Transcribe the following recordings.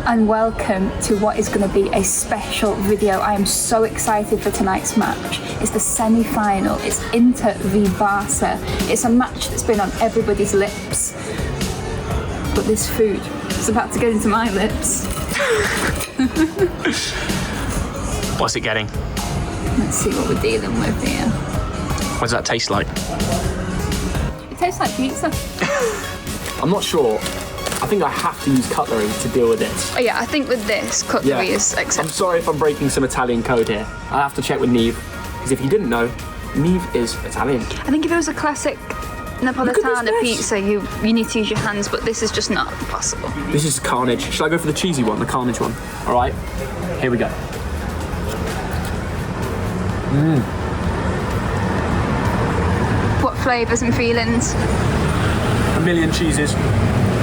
and welcome to what is going to be a special video. I am so excited for tonight's match. It's the semi-final. It's Inter v Barca. It's a match that's been on everybody's lips. But this food is about to get into my lips. What's it getting? Let's see what we're dealing with here. What does that taste like? It tastes like pizza. I'm not sure. I think I have to use cutlery to deal with this. Oh yeah, I think with this, cutlery is acceptable. I'm sorry if I'm breaking some Italian code here. I have to check with Neve, because if you didn't know, Neve is Italian. I think if it was a classic Napolitana pizza, you need to use your hands, but this is just not possible. This is carnage. Shall I go for the cheesy one, the carnage one? All right, here we go. What flavours and feelings? A million cheeses,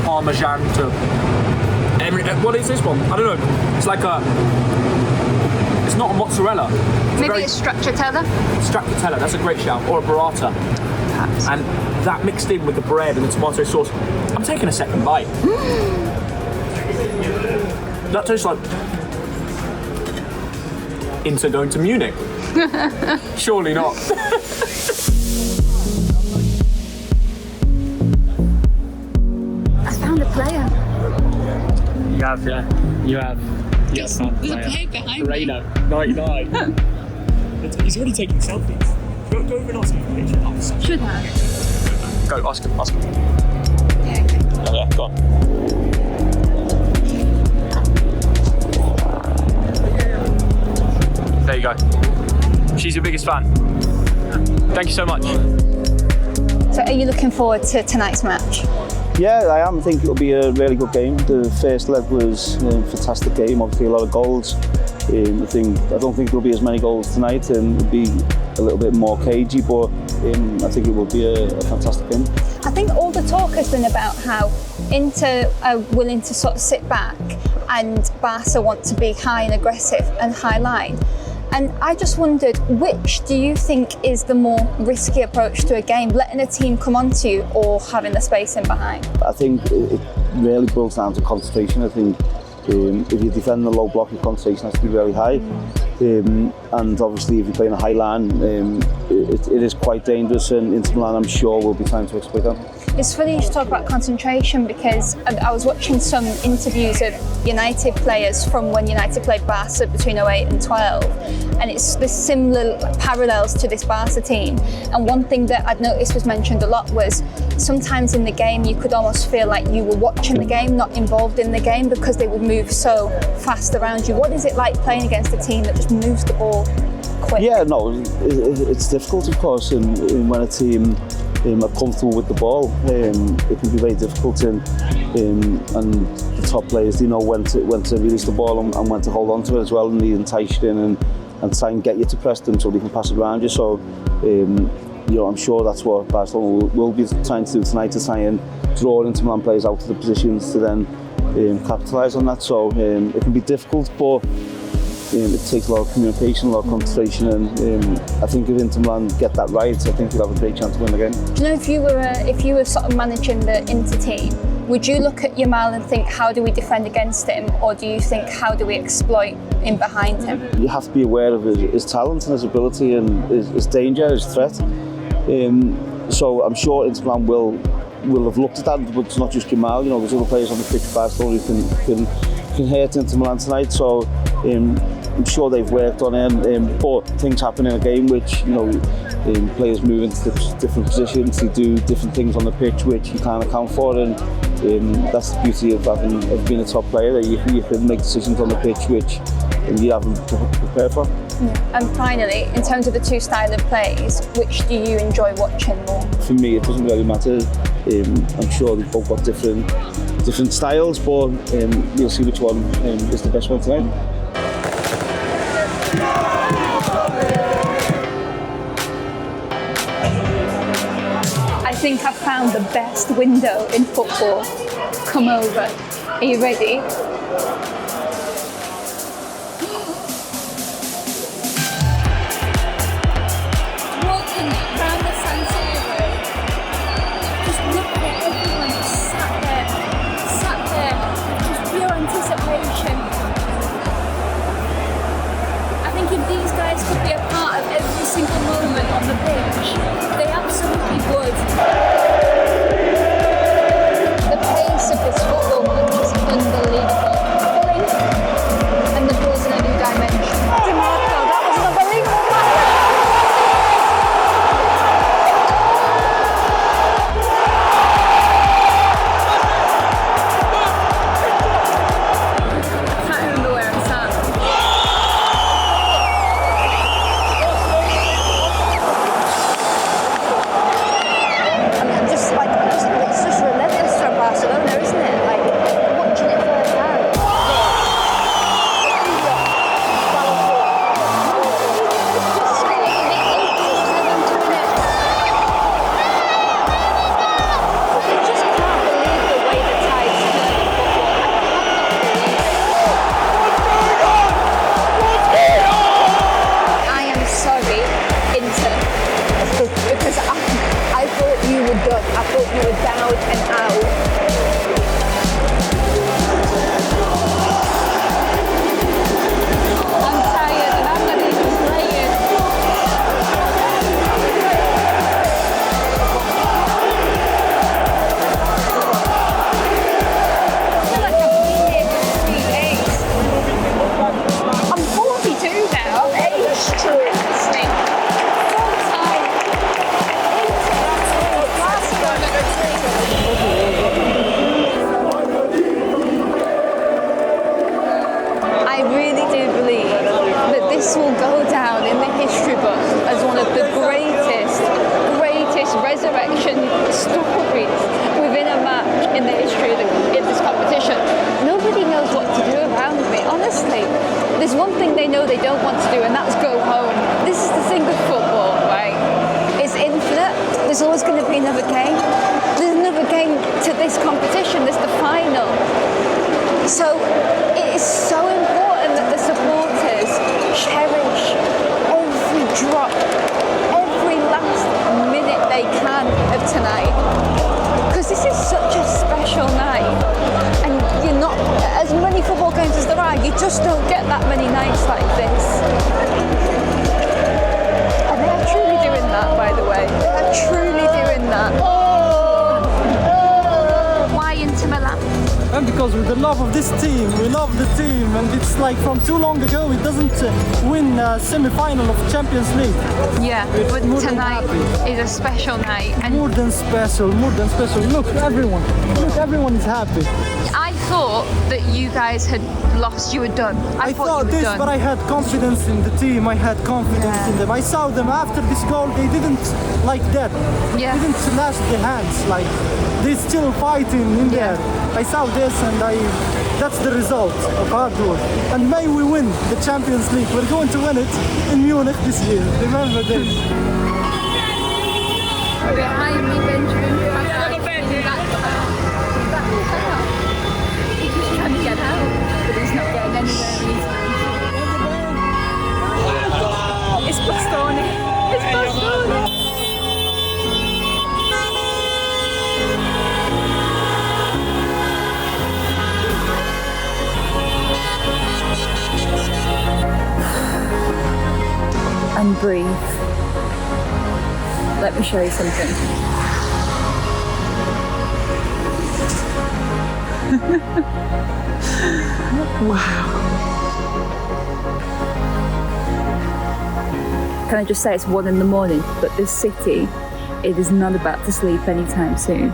Parmesan to what is this one? I don't know. It's like it's not a mozzarella. Maybe it's stracciatella? Stracciatella, that's a great shout. Or a burrata. Perhaps. And that mixed in with the bread and the tomato sauce. I'm taking a second bite. That tastes like Inter going to Munich. Surely not. Player. You have, yeah. You have. Yes, there's a player behind me. 99. He's already taking selfies. Go over and ask him for a picture. Should have. Go, ask him. Yeah, okay. Yeah, go on. There you go. She's your biggest fan. Thank you so much. So are you looking forward to tonight's match? Yeah, I am. I think it'll be a really good game. The first leg was a fantastic game, obviously a lot of goals. I don't think there'll be as many goals tonight, and it'll be a little bit more cagey, but I think it will be a fantastic game. I think all the talk has been about how Inter are willing to sort of sit back and Barca want to be high and aggressive and high line. And I just wondered, which do you think is the more risky approach to a game, letting a team come onto you or having the space in behind? I think it really boils down to concentration. I think if you defend the low block, your concentration has to be very high. And obviously if you're playing a high line, it is quite dangerous, and Inter Milan, I'm sure, will be trying to exploit that. It's funny you should talk about concentration, because I was watching some interviews of United players from when United played Barca between 08 and 12, and it's the similar parallels to this Barca team. And one thing that I'd noticed was mentioned a lot was sometimes in the game you could almost feel like you were watching the game, not involved in the game, because they would move so fast around you. What is it like playing against a team that just moves the ball quick? Yeah, no, it's difficult, of course, and when a team are comfortable with the ball, it can be very difficult, and the top players, they know when to release the ball and when to hold on to it as well, and they entice you in and try and get you to press them so they can pass it around you. So I'm sure that's what Barcelona will be trying to do tonight, to try and draw Inter Milan players out of the positions to then capitalise on that. So it can be difficult, but it takes a lot of communication, a lot of concentration, and I think if Inter Milan get that right, I think they'll have a great chance to win the game. Do you know, if you were sort of managing the Inter team, would you look at Yamal and think, how do we defend against him, or do you think, how do we exploit in behind him? You have to be aware of his talent and his ability and his danger, his threat. So I'm sure Inter Milan will have looked at that, but it's not just Yamal. There's other players on the pitch for Barcelona who can hurt Inter Milan tonight. So I'm sure they've worked on it, but things happen in a game which, players move into different positions, they do different things on the pitch which you can't account for, and that's the beauty of being a top player, that you can make decisions on the pitch which you haven't prepared for. Yeah. And finally, in terms of the two style of plays, which do you enjoy watching more? For me, it doesn't really matter. I'm sure they've both got different styles, but we'll see which one is the best one tonight. I think I've found the best window in football. Come over. Are you ready? Walking around the San Siro, just looking at everyone sat there, just pure anticipation. on the pitch, they absolutely would. The pace of this football match is unbelievable. Blink, and the ball's in a new dimension. DiMarco, that was an unbelievable match. I can't remember where I'm sat. It's just relentless from Barcelona, isn't it? Like, watching it firsthand. I just can't believe the way the tide's turned in football. I am sorry, Inter, because I thought you were done. I thought you were down and out. I'm tired and I'm not even playing. I feel like I've been here for 3 days. I'm 42 now. Age true. Full time. I really do believe that this will go down in the history book as one of the greatest resurrection stories within a match in the history of this competition. Nobody knows what to do around me, honestly. There's one thing they know they don't want to do, and that's go home. This is the thing with football, right? It's infinite. There's always going to be another game. There's another game to this competition. There's the final. So it is so important that the supporters cherish every drop, every last minute they can of tonight. Because this is such a special night. And you're not, as many football games as there are, you just don't get that many nights like this. And they are truly doing that, by the way. They are truly doing that. Why Inter Milan? And because with the love of this team, we love the team, and it's like from too long ago it doesn't win a semi-final of Champions League. Yeah, but more than tonight happy. is a special night. And More than special. Look, everyone is happy. I thought that you guys had lost, you were done. I thought you were this, done. but I had confidence in the team. I had confidence in them. I saw them after this goal. They didn't like that. Yeah. They didn't slash their hands. Like they're still fighting in there. I saw this, and that's the result of hard work. And may we win the Champions League. We're going to win it in Munich this year. Remember this. Behind me, Benjamin. He's just trying to get out, but he's not getting anywhere. It's Bastoni. It's Bastoni. And breathe. Let me show you something. Wow. Can I just say it's 1 in the morning, but this city, it is not about to sleep anytime soon.